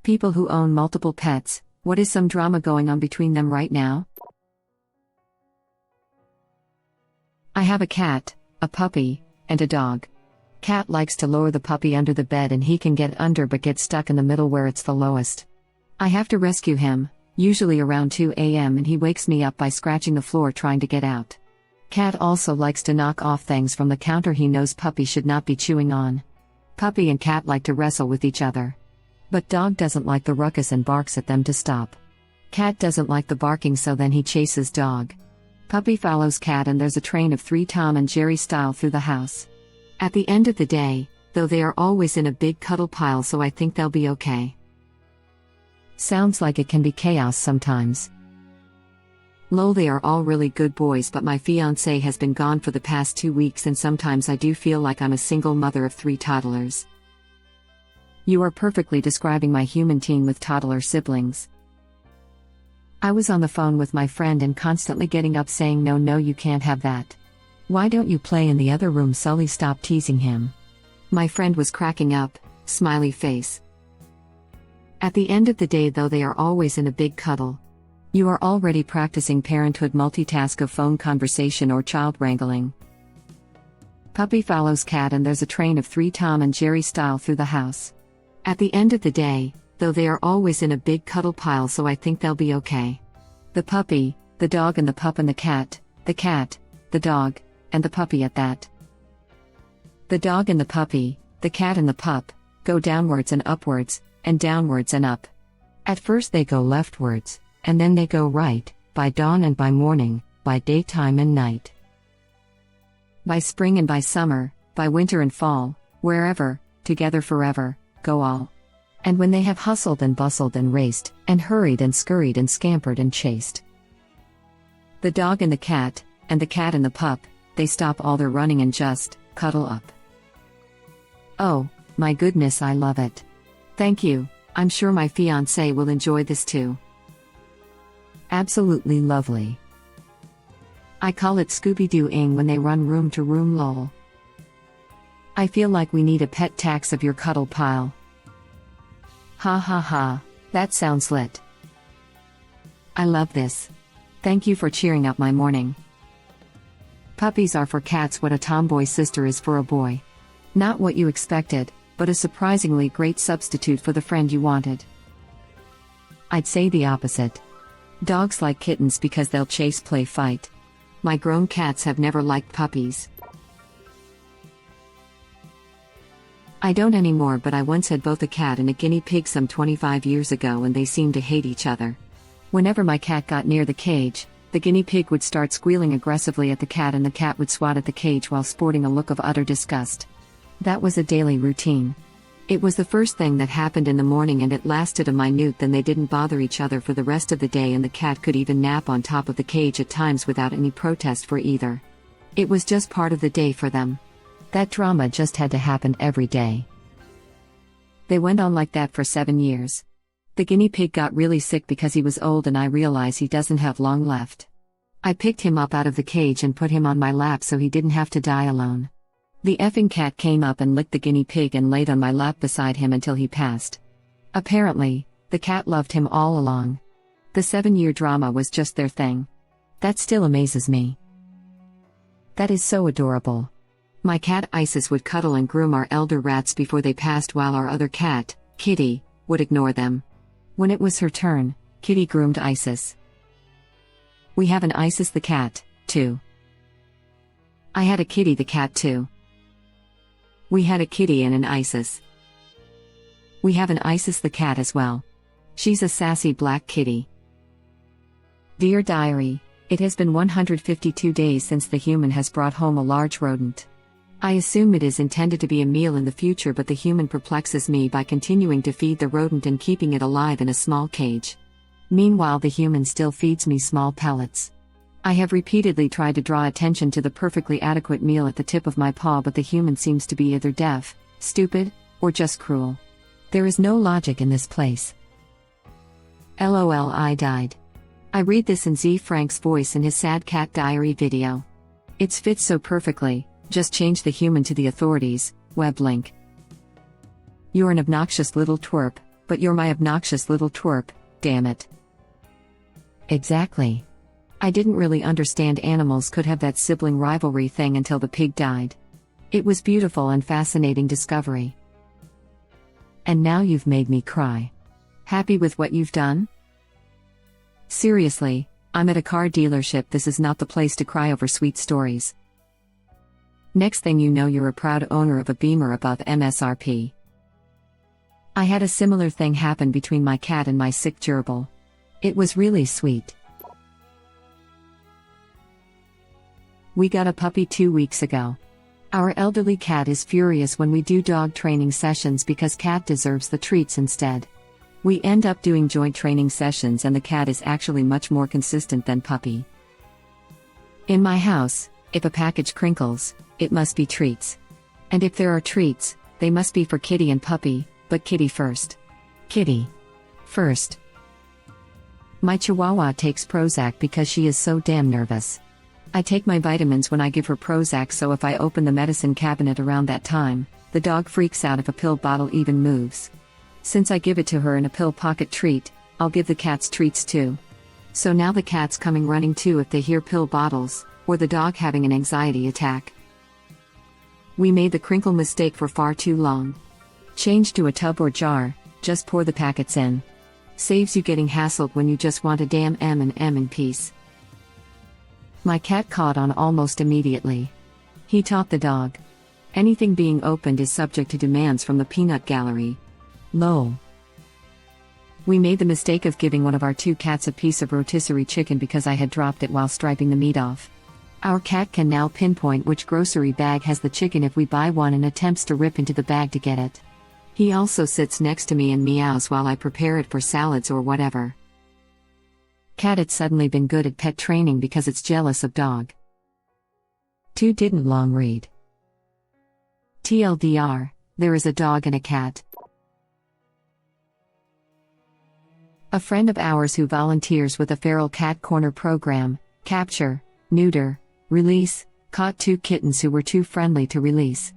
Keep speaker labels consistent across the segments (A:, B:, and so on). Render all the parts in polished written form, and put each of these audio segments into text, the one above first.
A: people who own multiple pets, what is some drama going on between them right now? I have a cat, a puppy, and a dog. Cat likes to lower the puppy under the bed and he can get under but gets stuck in the middle where it's the lowest. I have to rescue him, usually around 2 a.m. and he wakes me up by scratching the floor trying to get out. Cat also likes to knock off things from the counter he knows puppy should not be chewing on. Puppy and cat like to wrestle with each other. But dog doesn't like the ruckus and barks at them to stop. Cat doesn't like the barking, so then he chases dog. Puppy follows cat and there's a train of 3 Tom and Jerry style through the house. At the end of the day, though, they are always in a big cuddle pile, so I think they'll be okay. Sounds like it can be chaos sometimes. Lol, they are all really good boys, but my fiancé has been gone for the past 2 weeks and sometimes I do feel like I'm a single mother of 3 toddlers. You are perfectly describing my human teen with toddler siblings. I was on the phone with my friend and constantly getting up saying no, you can't have that. Why don't you play in the other room, Sully, stop teasing him. My friend was cracking up, smiley face. At the end of the day though, they are always in a big cuddle. You are already practicing parenthood multitask of phone conversation or child wrangling. Puppy follows cat and there's a train of 3 Tom and Jerry style through the house. At the end of the day, though, they are always in a big cuddle pile, so I think they'll be okay. The puppy, the dog and the pup and the cat, the dog, and the puppy at that. The dog and the puppy, the cat and the pup, go downwards and upwards, and downwards and up. At first they go leftwards, and then they go right, by dawn and by morning, by daytime and night. By spring and by summer, by winter and fall, wherever, together forever, go all. And when they have hustled and bustled and raced, and hurried and scurried and scampered and chased. The dog and the cat and the pup, they stop all their running and just cuddle up. Oh, my goodness, I love it. Thank you, I'm sure my fiancé will enjoy this too. Absolutely lovely. I call it Scooby-Dooing when they run room to room, lol. I feel like we need a pet tax of your cuddle pile. Ha ha ha, that sounds lit. I love this. Thank you for cheering up my morning. Puppies are for cats what a tomboy sister is for a boy. Not what you expected, but a surprisingly great substitute for the friend you wanted. I'd say the opposite. Dogs like kittens because they'll chase, play, fight. My grown cats have never liked puppies. I don't anymore, but I once had both a cat and a guinea pig some 25 years ago and they seemed to hate each other. Whenever my cat got near the cage, the guinea pig would start squealing aggressively at the cat and the cat would swat at the cage while sporting a look of utter disgust. That was a daily routine. It was the first thing that happened in the morning and it lasted a minute, then they didn't bother each other for the rest of the day and the cat could even nap on top of the cage at times without any protest for either. It was just part of the day for them. That drama just had to happen every day. They went on like that for 7 years. The guinea pig got really sick because he was old and I realized he doesn't have long left. I picked him up out of the cage and put him on my lap so he didn't have to die alone. The effing cat came up and licked the guinea pig and laid on my lap beside him until he passed. Apparently, the cat loved him all along. The 7-year drama was just their thing. That still amazes me. That is so adorable. My cat Isis would cuddle and groom our elder rats before they passed while our other cat, Kitty, would ignore them. When it was her turn, Kitty groomed Isis. We have an Isis the cat, too. I had a Kitty the cat too. We had a Kitty and an Isis. We have an Isis the cat as well. She's a sassy black kitty. Dear Diary, it has been 152 days since the human has brought home a large rodent. I assume it is intended to be a meal in the future, but the human perplexes me by continuing to feed the rodent and keeping it alive in a small cage. Meanwhile, the human still feeds me small pellets. I have repeatedly tried to draw attention to the perfectly adequate meal at the tip of my paw, but the human seems to be either deaf, stupid, or just cruel. There is no logic in this place. LOL, I died. I read this in Z Frank's voice in his Sad Cat Diary video. It fits so perfectly, just change the human to the authorities, web link. You're an obnoxious little twerp, But you're my obnoxious little twerp, damn it. Exactly. I didn't really understand animals could have that sibling rivalry thing until the pig died. It was beautiful and fascinating discovery. And now you've made me cry. Happy with what you've done? Seriously, I'm at a car dealership. This is not the place to cry over sweet stories. Next thing you know, you're a proud owner of a Beamer above MSRP. I had a similar thing happen between my cat and my sick gerbil. It was really sweet. We got a puppy 2 weeks ago. Our elderly cat is furious when we do dog training sessions because cat deserves the treats instead. We end up doing joint training sessions and the cat is actually much more consistent than puppy. In my house, if a package crinkles, it must be treats. And if there are treats, they must be for kitty and puppy, but kitty first. Kitty first. My Chihuahua takes Prozac because she is so damn nervous. I take my vitamins when I give her Prozac, so if I open the medicine cabinet around that time, the dog freaks out if a pill bottle even moves. Since I give it to her in a pill pocket treat, I'll give the cats treats too. So now the cat's coming running too if they hear pill bottles, or the dog having an anxiety attack. We made the crinkle mistake for far too long. Change to a tub or jar, just pour the packets in. Saves you getting hassled when you just want a damn M&M in peace. My cat caught on almost immediately. He taught the dog. Anything being opened is subject to demands from the peanut gallery. Lol. We made the mistake of giving one of our 2 cats a piece of rotisserie chicken because I had dropped it while striping the meat off. Our cat can now pinpoint which grocery bag has the chicken if we buy one and attempts to rip into the bag to get it. He also sits next to me and meows while I prepare it for salads or whatever. Cat had suddenly been good at pet training because it's jealous of dog. 2 didn't long read. TLDR, there is a dog and a cat. A friend of ours who volunteers with a feral cat corner program, capture, neuter, release, caught 2 kittens who were too friendly to release.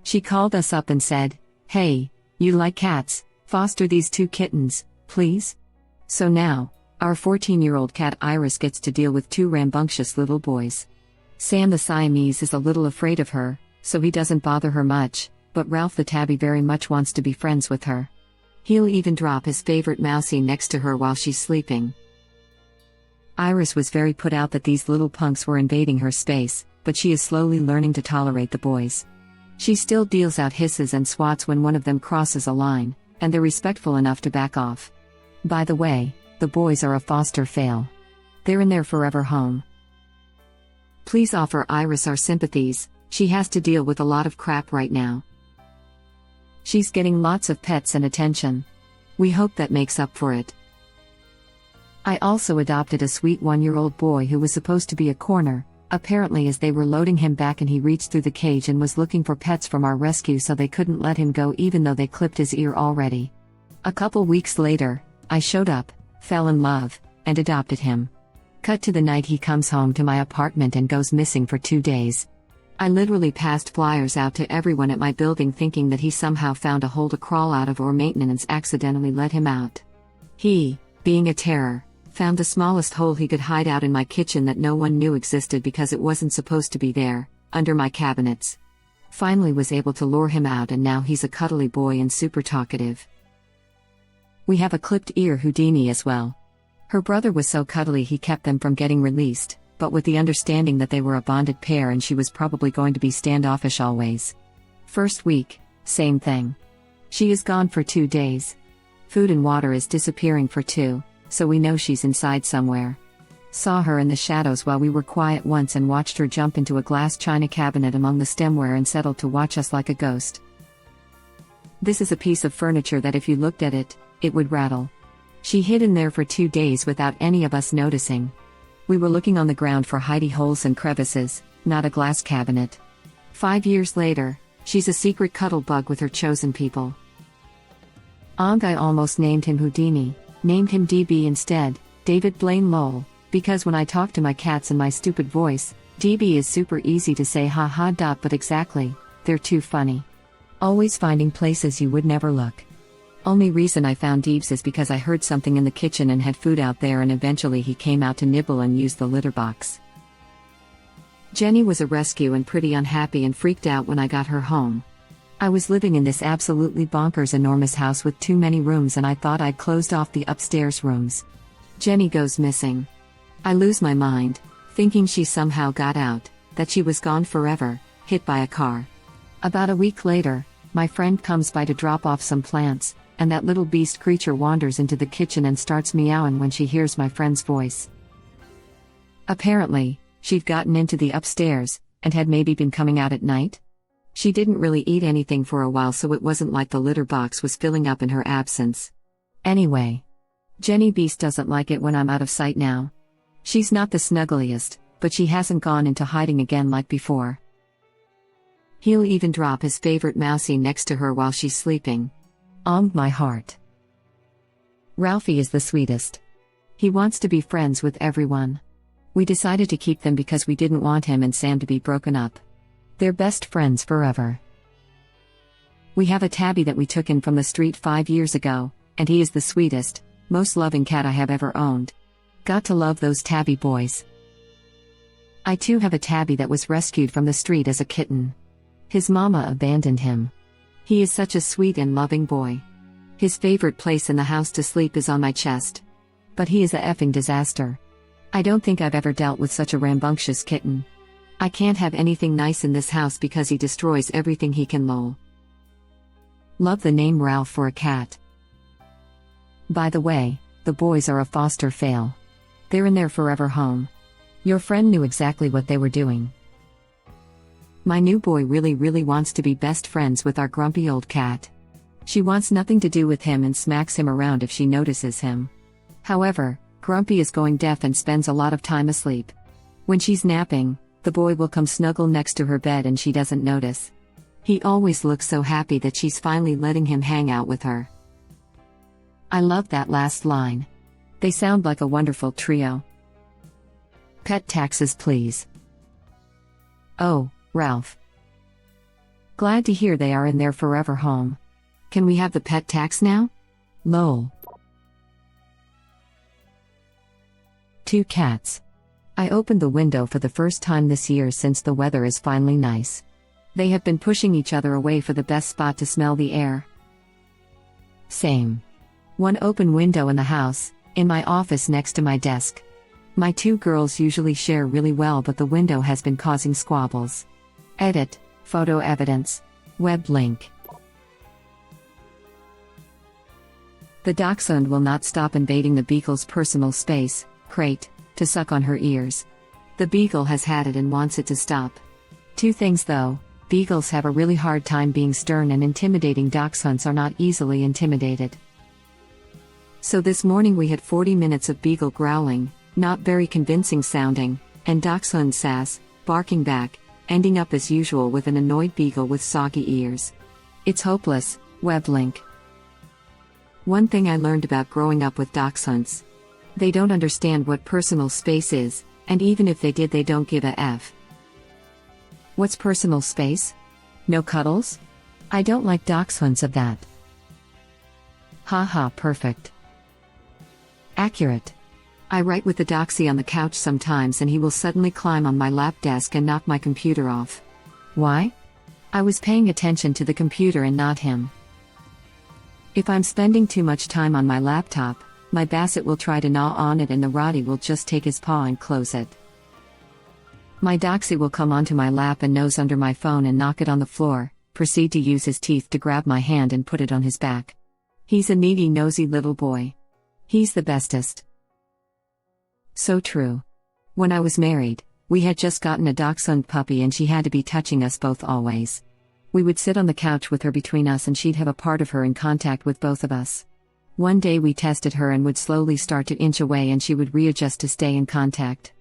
A: She called us up and said, "Hey, you like cats, foster these 2 kittens, please?" So now, our 14-year-old cat Iris gets to deal with 2 rambunctious little boys. Sam the Siamese is a little afraid of her, so he doesn't bother her much, but Ralph the tabby very much wants to be friends with her. He'll even drop his favorite mousie next to her while she's sleeping. Iris was very put out that these little punks were invading her space, but she is slowly learning to tolerate the boys. She still deals out hisses and swats when one of them crosses a line, and they're respectful enough to back off. By the way, the boys are a foster fail. They're in their forever home. Please offer Iris our sympathies, she has to deal with a lot of crap right now. She's getting lots of pets and attention. We hope that makes up for it. I also adopted a sweet 1-year-old boy who was supposed to be a corner, apparently as they were loading him back and he reached through the cage and was looking for pets from our rescue, so they couldn't let him go even though they clipped his ear already. A couple weeks later, I showed up, fell in love, and adopted him. Cut to the night he comes home to my apartment and goes missing for 2 days. I literally passed flyers out to everyone at my building thinking that he somehow found a hole to crawl out of or maintenance accidentally let him out. He, being a terror, found the smallest hole he could hide out in my kitchen that no one knew existed because it wasn't supposed to be there, under my cabinets. Finally was able to lure him out and now he's a cuddly boy and super talkative. We have a clipped ear Houdini as well. Her brother was so cuddly he kept them from getting released, but with the understanding that they were a bonded pair and she was probably going to be standoffish always. First week, same thing. She is gone for 2 days. Food and water is disappearing for 2, so we know she's inside somewhere. Saw her in the shadows while we were quiet once and watched her jump into a glass china cabinet among the stemware and settled to watch us like a ghost. This is a piece of furniture that if you looked at it, it would rattle. She hid in there for 2 days without any of us noticing. We were looking on the ground for hidey holes and crevices, not a glass cabinet. 5 years later, she's a secret cuddle bug with her chosen people. I almost named him Houdini, named him DB instead, David Blaine lol, because when I talk to my cats in my stupid voice, DB is super easy to say haha. But exactly, they're too funny. Always finding places you would never look. Only reason I found Deebs is because I heard something in the kitchen and had food out there, and eventually he came out to nibble and use the litter box. Jenny was a rescue and pretty unhappy and freaked out when I got her home. I was living in this absolutely bonkers enormous house with too many rooms, and I thought I'd closed off the upstairs rooms. Jenny goes missing. I lose my mind, thinking she somehow got out, that she was gone forever, hit by a car. About a week later, my friend comes by to drop off some plants, and that little beast creature wanders into the kitchen and starts meowing when she hears my friend's voice. Apparently, she'd gotten into the upstairs, and had maybe been coming out at night? She didn't really eat anything for a while, so it wasn't like the litter box was filling up in her absence. Anyway, Jenny Beast doesn't like it when I'm out of sight now. She's not the snuggliest, but she hasn't gone into hiding again like before. He'll even drop his favorite mousie next to her while she's sleeping. My heart. Ralphie is the sweetest. He wants to be friends with everyone. We decided to keep them because we didn't want him and Sam to be broken up. They're best friends forever. We have a tabby that we took in from the street 5 years ago, and he is the sweetest, most loving cat I have ever owned. Got to love those tabby boys. I too have a tabby that was rescued from the street as a kitten. His mama abandoned him. He is such a sweet and loving boy. His favorite place in the house to sleep is on my chest. But he is a effing disaster. I don't think I've ever dealt with such a rambunctious kitten. I can't have anything nice in this house because he destroys everything he can. Lol. Love the name Ralph for a cat. By the way, the boys are a foster fail. They're in their forever home. Your friend knew exactly what they were doing. My new boy really wants to be best friends with our grumpy old cat. She wants nothing to do with him and smacks him around if she notices him. However, Grumpy is going deaf and spends a lot of time asleep. When she's napping, the boy will come snuggle next to her bed and she doesn't notice. He always looks so happy that she's finally letting him hang out with her. I love that last line. They sound like a wonderful trio. Pet taxes, please. Oh, Ralph. Glad to hear they are in their forever home. Can we have the pet tax now? Lol. 2 cats. I opened the window for the first time this year since the weather is finally nice. They have been pushing each other away for the best spot to smell the air. Same. One open window in the house, in my office next to my desk. My 2 girls usually share really well, but the window has been causing squabbles. Edit, photo evidence, web link. The dachshund will not stop invading the beagle's personal space, crate, to suck on her ears. The beagle has had it and wants it to stop. 2 things though, beagles have a really hard time being stern and intimidating. Dachshunds are not easily intimidated. So this morning we had 40 minutes of beagle growling, not very convincing sounding, and dachshund sass, barking back, ending up as usual with an annoyed beagle with soggy ears. It's hopeless, web link. One thing I learned about growing up with dachshunds. They don't understand what personal space is, and even if they did, they don't give a F. What's personal space? No cuddles? I don't like dachshunds of that. Haha, perfect. Accurate. I write with the Doxy on the couch sometimes and he will suddenly climb on my lap desk and knock my computer off. Why? I was paying attention to the computer and not him. If I'm spending too much time on my laptop, my Basset will try to gnaw on it and the Roddy will just take his paw and close it. My Doxy will come onto my lap and nose under my phone and knock it on the floor, proceed to use his teeth to grab my hand and put it on his back. He's a needy, nosy little boy. He's the bestest. So true. When I was married, we had just gotten a dachshund puppy and she had to be touching us both always. We would sit on the couch with her between us and she'd have a part of her in contact with both of us. One day we tested her and would slowly start to inch away and she would readjust to stay in contact.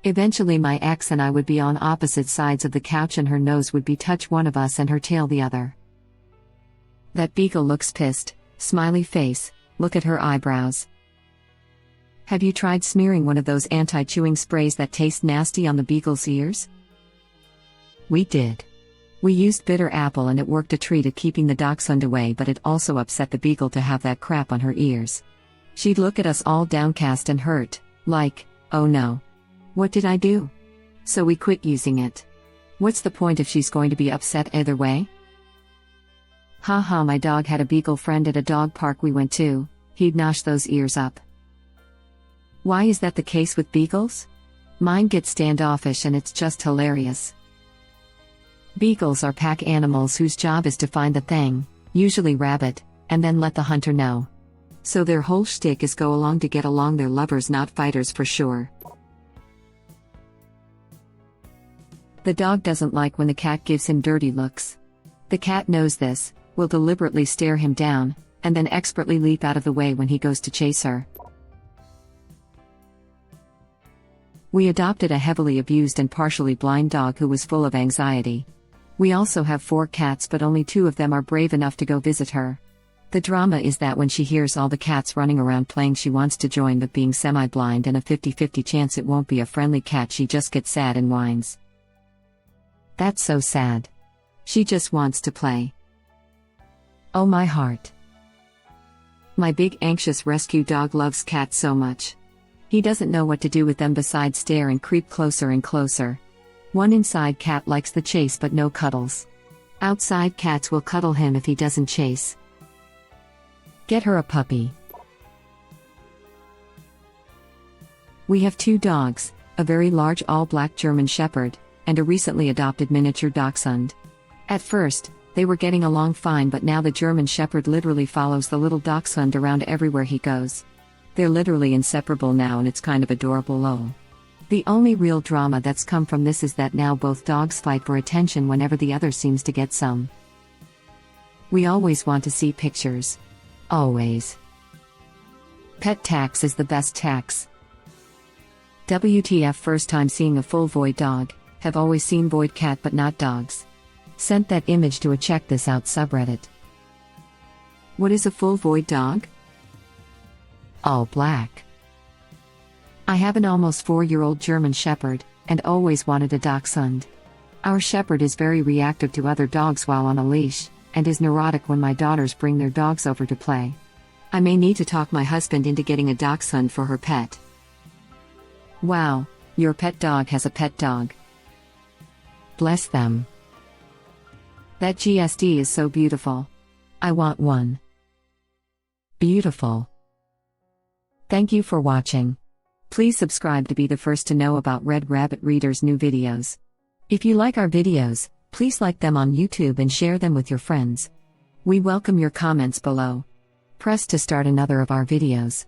A: Eventually my ex and I would be on opposite sides of the couch and her nose would be touch one of us and her tail the other. That beagle looks pissed, smiley face, look at her eyebrows. Have you tried smearing one of those anti-chewing sprays that taste nasty on the beagle's ears? We did. We used bitter apple and it worked a treat at keeping the dachshund away, but it also upset the beagle to have that crap on her ears. She'd look at us all downcast and hurt, like, oh no. What did I do? So we quit using it. What's the point if she's going to be upset either way? Haha, my dog had a beagle friend at a dog park we went to. He'd nosh those ears up. Why is that the case with beagles? Mine get standoffish and it's just hilarious. Beagles are pack animals whose job is to find the thing, usually rabbit, and then let the hunter know. So their whole shtick is go along to get along. They're lovers, not fighters for sure. The dog doesn't like when the cat gives him dirty looks. The cat knows this, will deliberately stare him down, and then expertly leap out of the way when he goes to chase her. We adopted a heavily abused and partially blind dog who was full of anxiety. We also have 4 cats, but only 2 of them are brave enough to go visit her. The drama is that when she hears all the cats running around playing, she wants to join, but being semi-blind and a 50-50 chance it won't be a friendly cat, she just gets sad and whines. That's so sad. She just wants to play. Oh my heart. My big anxious rescue dog loves cats so much. He doesn't know what to do with them besides stare and creep closer and closer. One inside cat likes the chase but no cuddles. Outside cats will cuddle him if he doesn't chase. Get her a puppy. We have 2 dogs, a very large all-black German Shepherd, and a recently adopted miniature dachshund. At first, they were getting along fine, but now the German Shepherd literally follows the little dachshund around everywhere he goes. They're literally inseparable now, and it's kind of adorable. Lol. The only real drama that's come from this is that now both dogs fight for attention whenever the other seems to get some. We always want to see pictures. Always. Pet tax is the best tax. WTF, first time seeing a full void dog. Have always seen void cat but not dogs. Sent that image to a check this out subreddit. What is a full void dog? All black. I have an almost 4-year-old German Shepherd, and always wanted a dachshund. Our Shepherd is very reactive to other dogs while on a leash, and is neurotic when my daughters bring their dogs over to play. I may need to talk my husband into getting a dachshund for her pet. Wow, your pet dog has a pet dog. Bless them. That GSD is so beautiful. I want one. Beautiful. Thank you for watching. Please subscribe to be the first to know about Red Rabbit Reader's new videos. If you like our videos, please like them on YouTube and share them with your friends. We welcome your comments below. Press to start another of our videos.